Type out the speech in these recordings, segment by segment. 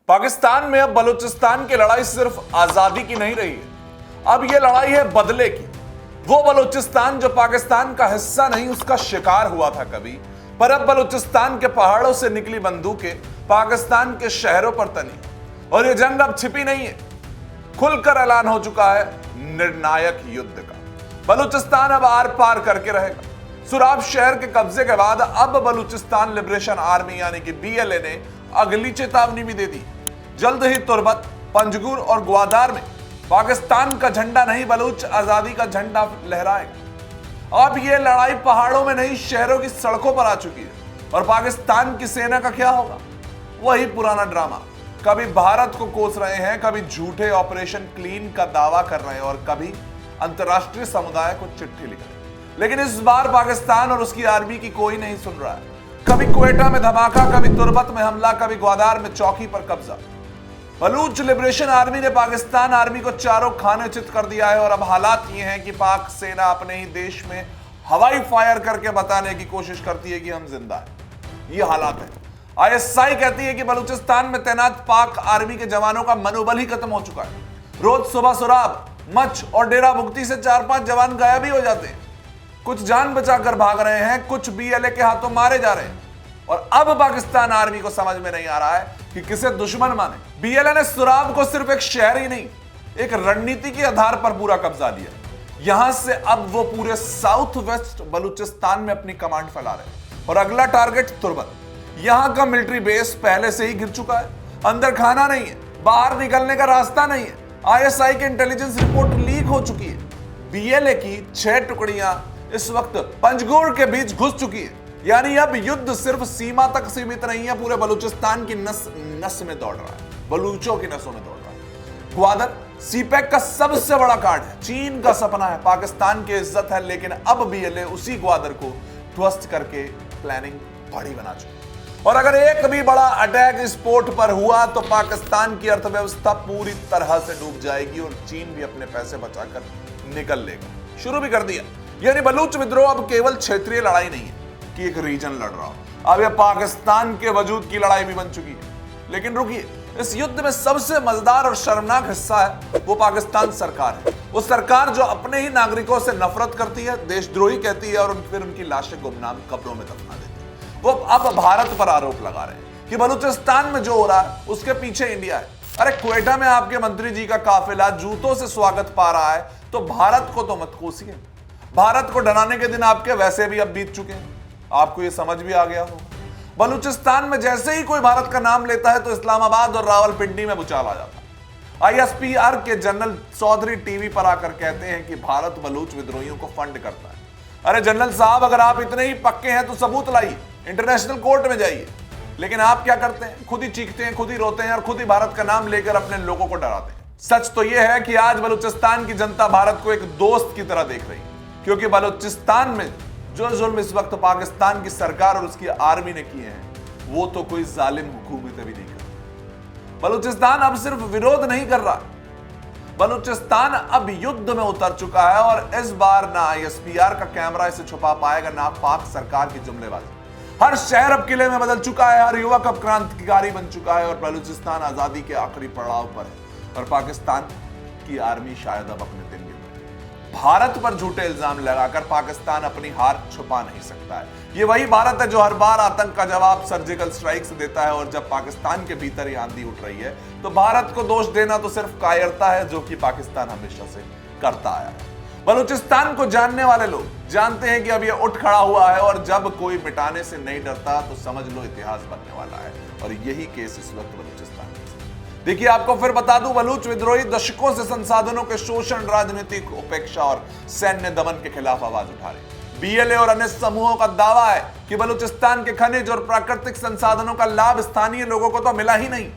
पाकिस्तान में अब बलूचिस्तान की लड़ाई सिर्फ आजादी की नहीं रही है, अब यह लड़ाई है बदले की। वो बलूचिस्तान जो पाकिस्तान का हिस्सा नहीं उसका शिकार हुआ था कभी, पर अब बलूचिस्तान के पहाड़ों से निकली बंदूकें पाकिस्तान के शहरों पर तनी। और यह जंग अब छिपी नहीं है, खुलकर ऐलान हो चुका है निर्णायक युद्ध का। बलूचिस्तान अब आर पार करके रहेगा। सुराब शहर के कब्जे के बाद अब बलूचिस्तान लिबरेशन आर्मी यानी कि बीएलए ने अगली चेतावनी भी दे दी। जल्द ही तुर्बत, पंजगुर और ग्वादार में पाकिस्तान का झंडा नहीं बलूच आजादी का झंडा लहराएगा। अब यह लड़ाई पहाड़ों में नहीं शहरों की सड़कों पर आ चुकी है। और पाकिस्तान की सेना का क्या होगा? वही पुराना ड्रामा। कभी भारत को कोस रहे हैं, कभी झूठे ऑपरेशन क्लीन का दावा कर रहे हैं और कभी अंतरराष्ट्रीय समुदाय को चिट्ठी लिख रहे हैं। लेकिन इस बार पाकिस्तान और उसकी आर्मी की कोई नहीं सुन रहा है। कभी क्वेटा में धमाका, कभी तुर्बत में हमला, कभी ग्वादार में चौकी पर कब्जा। बलूच लिबरेशन आर्मी ने पाकिस्तान आर्मी को चारों खाने चित कर दिया है। और अब हालात ये हैं कि पाक सेना अपने ही देश में हवाई फायर करके बताने की कोशिश करती है कि हम जिंदा हैं। ये हालात है। आईएसआई कहती है कि बलूचिस्तान में तैनात पाक आर्मी के जवानों का मनोबल ही खत्म हो चुका है। रोज सुबह सुराब, मच और डेरा मुक्ति से 4-5 जवान गायब ही हो जाते हैं। कुछ जान बचाकर भाग रहे हैं, कुछ बीएलए के हाथों मारे जा रहे हैं। और अब पाकिस्तान आर्मी को समझ में नहीं आ रहा है कि किसे दुश्मन माने। बीएलए ने सुराब को सिर्फ एक शहर ही नहीं, एक रणनीति के आधार पर पूरा कब्जा लिया। यहां से अब वो पूरे साउथ वेस्ट बलूचिस्तान में अपनी कमांड फैला रहे हैं। और अगला टारगेट तुर्बत। यहां का मिलिट्री बेस पहले से ही गिर चुका है। अंदर खाना नहीं है, बाहर निकलने का रास्ता नहीं है। आईएसआई की इंटेलिजेंस रिपोर्ट लीक हो चुकी है। बीएलए की 6 टुकड़ियां इस वक्त पंजगुर के बीच घुस चुकी है। यानी अब युद्ध सिर्फ सीमा तक सीमित नहीं है, पूरे बलूचिस्तान की नस नस में दौड़ रहा है, बलूचों की नसों में दौड़ रहा है। ग्वादर सीपैक का सबसे बड़ा कार्ड है, चीन का सपना है, पाकिस्तान की इज्जत है। लेकिन अब बीएलए उसी ग्वादर को ध्वस्त करके प्लानिंग बड़ी बना चुकी है। और अगर एक भी बड़ा अटैक इस पोर्ट पर हुआ तो पाकिस्तान की अर्थव्यवस्था पूरी तरह से डूब जाएगी और चीन भी अपने पैसे बचाकर निकल लेगा। शुरू भी कर दिया। यानी बलूच विद्रोह अब केवल क्षेत्रीय लड़ाई नहीं है कि एक रीजन लड़ रहा हो, अब यह पाकिस्तान के वजूद की लड़ाई भी बन चुकी है। लेकिन रुकिए, इस युद्ध में सबसे मजेदार और शर्मनाक हिस्सा है वो पाकिस्तान सरकार है। वो सरकार जो अपने ही नागरिकों से नफरत करती है, देशद्रोही कहती है और फिर उनकी लाशें गुमनाम कब्रों में दफना देती है। वो अब भारत पर आरोप लगा रहे हैं कि बलूचिस्तान में जो हो रहा है उसके पीछे इंडिया है। अरे क्वेटा में आपके मंत्री जी का काफिला जूतों से स्वागत पा रहा है तो भारत को तो मत कोसिए। भारत को डराने के दिन आपके वैसे भी अब बीत चुके हैं, आपको ये समझ भी आ गया हो। बलूचिस्तान में जैसे ही कोई भारत का नाम लेता है तो इस्लामाबाद और रावलपिंडी में भूचाल आ जाता है। आईएसपीआर के जनरल चौधरी टीवी पर आकर कहते हैं कि भारत बलूच विद्रोहियों को फंड करता है। अरे जनरल साहब, अगर आप इतने ही पक्के हैं तो सबूत लाइए, इंटरनेशनल कोर्ट में जाइए। लेकिन आप क्या करते हैं? खुद ही चीखते हैं, खुद ही रोते हैं और खुद ही भारत का नाम लेकर अपने लोगों को डराते हैं। सच तो यह है कि आज बलूचिस्तान की जनता भारत को एक दोस्त की तरह देख रही है, क्योंकि बलूचिस्तान में जो जुल्म इस वक्त पाकिस्तान की सरकार और उसकी आर्मी ने किए हैं वो तो कोई जालिम हुकूमतें भी नहीं कर रही। बलूचिस्तान अब सिर्फ विरोध नहीं कर रहा, बलूचिस्तान अब युद्ध में उतर चुका है। और इस बार ना आईएसपीआर का कैमरा इसे छुपा पाएगा, ना पाक सरकार की जुमलेबाजी। हर शहर अब किले में बदल चुका है, हर युवक अब क्रांतिकारी बन चुका है और बलूचिस्तान आजादी के आखिरी पड़ाव पर है। और पाकिस्तान की आर्मी शायद अब अपने दिन गिन रही है। भारत पर झूठे इल्जाम लगाकर पाकिस्तान अपनी हार छुपा नहीं सकता है। ये वही भारत है जो हर बार आतंक का जवाब सर्जिकल स्ट्राइक से देता है। और जब पाकिस्तान के भीतर ही आंधी उठ रही है तो भारत को दोष देना तो सिर्फ कायरता है, जो कि पाकिस्तान हमेशा से करता आया है। बलूचिस्तान को जानने वाले लोग जानते हैं कि अब यह उठ खड़ा हुआ है और जब कोई मिटाने से नहीं डरता तो समझ लो इतिहास बनने वाला है। और यही केस इस वक्त बलूचिस्तान में। देखिए, आपको फिर बता दूं, बलूच विद्रोही दशकों से संसाधनों के शोषण, राजनीतिक उपेक्षा और सैन्य दमन के खिलाफ आवाज उठा रहे। बीएलए और अन्य समूहों का दावा है कि बलूचिस्तान के खनिज और प्राकृतिक संसाधनों का लाभ स्थानीय लोगों को तो मिला ही नहीं।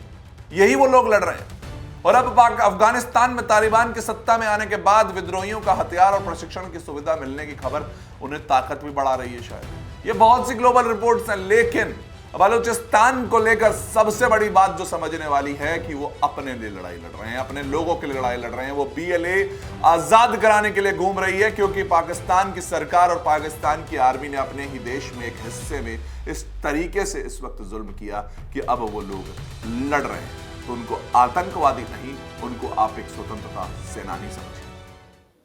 यही वो लोग लड़ रहे हैं। और अब अफगानिस्तान में तालिबान की सत्ता में आने के बाद विद्रोहियों का हथियार और प्रशिक्षण की सुविधा मिलने की खबर उन्हें ताकत भी बढ़ा रही है। शायद ये बहुत सी ग्लोबल रिपोर्ट्स हैं, लेकिन बलूचिस्तान को लेकर सबसे बड़ी बात जो समझने वाली है कि वो अपने लिए लड़ाई लड़ रहे हैं, अपने लोगों के लिए लड़ाई लड़ रहे हैं। वो बीएलए आजाद कराने के लिए घूम रही है, क्योंकि पाकिस्तान की सरकार और पाकिस्तान की आर्मी ने अपने ही देश में एक हिस्से में इस तरीके से इस वक्त जुल्म किया कि अब वो लोग लड़ रहे हैं। तो उनको आतंकवादी नहीं, उनको आप एक स्वतंत्रता सेनानी समझिए।